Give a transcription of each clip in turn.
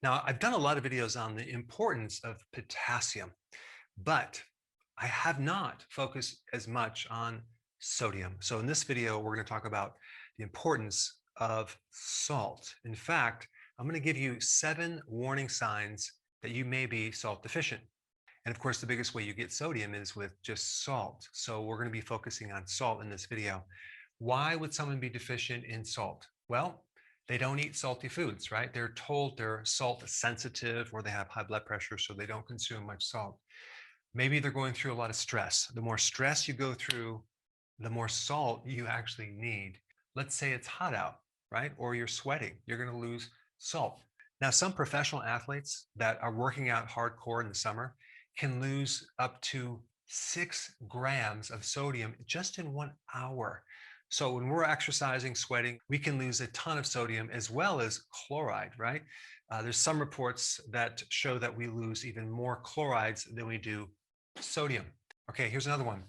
Now, I've done a lot of videos on the importance of potassium, but I have not focused as much on sodium. So in this video, we're going to talk about the importance of salt. In fact, I'm going to give you 7 warning signs that you may be salt deficient. And of course, the biggest way you get sodium is with just salt. So we're going to be focusing on salt in this video. Why would someone be deficient in salt? Well, they don't eat salty foods, right? They're told they're salt sensitive or they have high blood pressure, so they don't consume much salt. Maybe they're going through a lot of stress. The more stress you go through, the more salt you actually need. Let's say it's hot out, right? Or you're sweating, you're going to lose salt. Now, some professional athletes that are working out hardcore in the summer can lose up to 6 grams of sodium just in 1 hour. So when we're exercising, sweating, we can lose a ton of sodium as well as chloride, right? There's some reports that show that we lose even more chlorides than we do sodium. Okay, here's another one.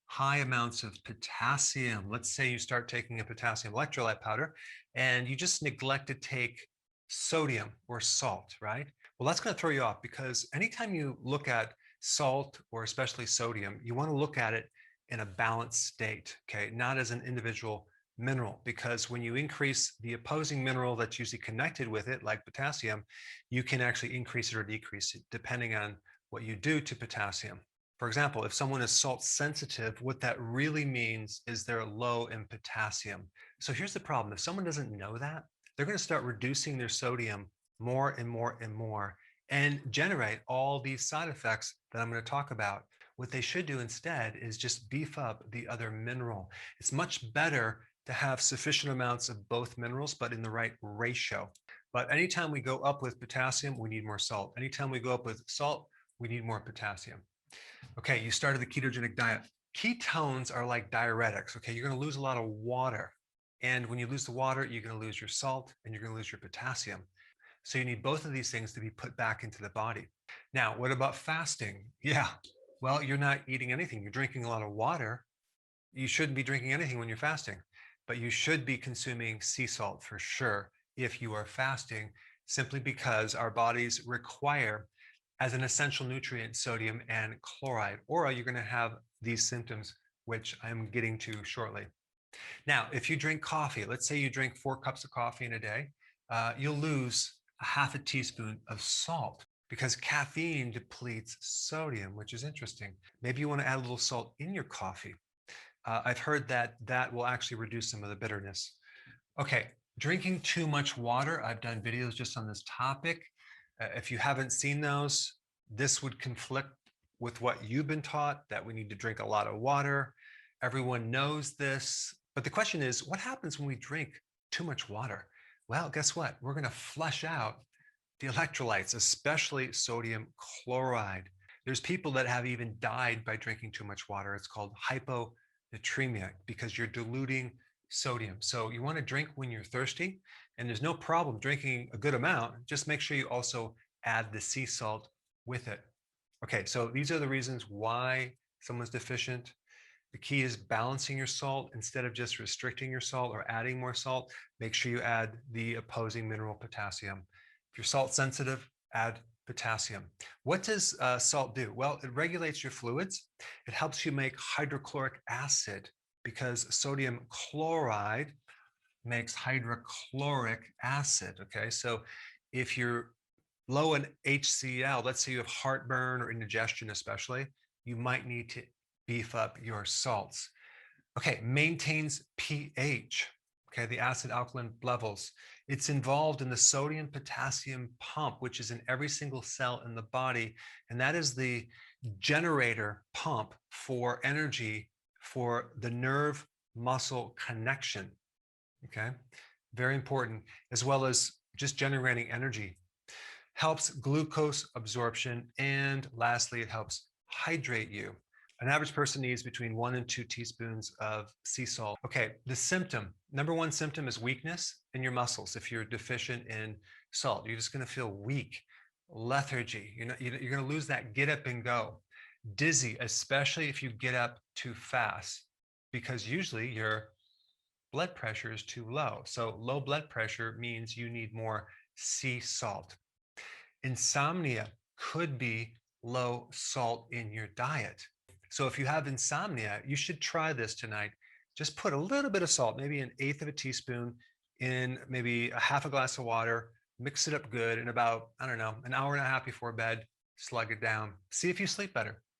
High amounts of potassium. Let's say you start taking a potassium electrolyte powder and you just neglect to take sodium or salt, right? Well, that's going to throw you off because anytime you look at salt or especially sodium, you want to look at it in a balanced state, okay? Not as an individual mineral, because when you increase the opposing mineral that's usually connected with it, like potassium, you can actually increase it or decrease it depending on what you do to potassium. For example, if someone is salt sensitive, what that really means is they're low in potassium. So here's the problem. If someone doesn't know that, they're going to start reducing their sodium more and more and more and generate all these side effects that I'm going to talk about. What they should do instead is just beef up the other mineral. It's much better to have sufficient amounts of both minerals, but in the right ratio. But anytime we go up with potassium, we need more salt. Anytime we go up with salt, we need more potassium. Okay, you started the ketogenic diet. Ketones are like diuretics. Okay, you're going to lose a lot of water. And when you lose the water, you're going to lose your salt and you're going to lose your potassium. So you need both of these things to be put back into the body. Now, what about fasting? Yeah, well, you're not eating anything. You're drinking a lot of water. You shouldn't be drinking anything when you're fasting, but you should be consuming sea salt for sure if you are fasting, simply because our bodies require as an essential nutrient sodium and chloride, or you're going to have these symptoms, which I'm getting to shortly. Now, if you drink coffee, let's say you drink 4 cups of coffee in a day, you'll lose a half a teaspoon of salt because caffeine depletes sodium, which is interesting. Maybe you want to add a little salt in your coffee. I've heard that that will actually reduce some of the bitterness. Okay, drinking too much water. I've done videos just on this topic. If you haven't seen those, this would conflict with what you've been taught, that we need to drink a lot of water. Everyone knows this. But the question is, what happens when we drink too much water? Well, guess what? We're going to flush out the electrolytes, especially sodium chloride. There's people that have even died by drinking too much water. It's called hyponatremia because you're diluting sodium. So you want to drink when you're thirsty, and there's no problem drinking a good amount. Just make sure you also add the sea salt with it. Okay, so these are the reasons why someone's deficient. The key is balancing your salt instead of just restricting your salt or adding more salt. Make sure you add the opposing mineral potassium. If you're salt sensitive, add potassium. What does salt do? Well, it regulates your fluids. It helps you make hydrochloric acid because sodium chloride makes hydrochloric acid. Okay, so if you're low in HCl, let's say you have heartburn or indigestion especially, you might need to beef up your salts. Okay, maintains pH, okay, the acid alkaline levels. It's involved in the sodium potassium pump, which is in every single cell in the body. And that is the generator pump for energy for the nerve muscle connection. Okay, very important, as well as just generating energy. Helps glucose absorption. And lastly, it helps hydrate you. An average person needs between 1 and 2 teaspoons of sea salt. Okay, the symptom, number 1 symptom is weakness in your muscles. If you're deficient in salt, you're just going to feel weak, lethargy. You're going to lose that get up and go. Dizzy, especially if you get up too fast, because usually your blood pressure is too low. So low blood pressure means you need more sea salt. Insomnia could be low salt in your diet. So if you have insomnia, you should try this tonight. Just put a little bit of salt, maybe an eighth of a teaspoon, in maybe a half a glass of water, mix it up good, and about, I don't know, an hour and a half before bed, slug it down. See if you sleep better.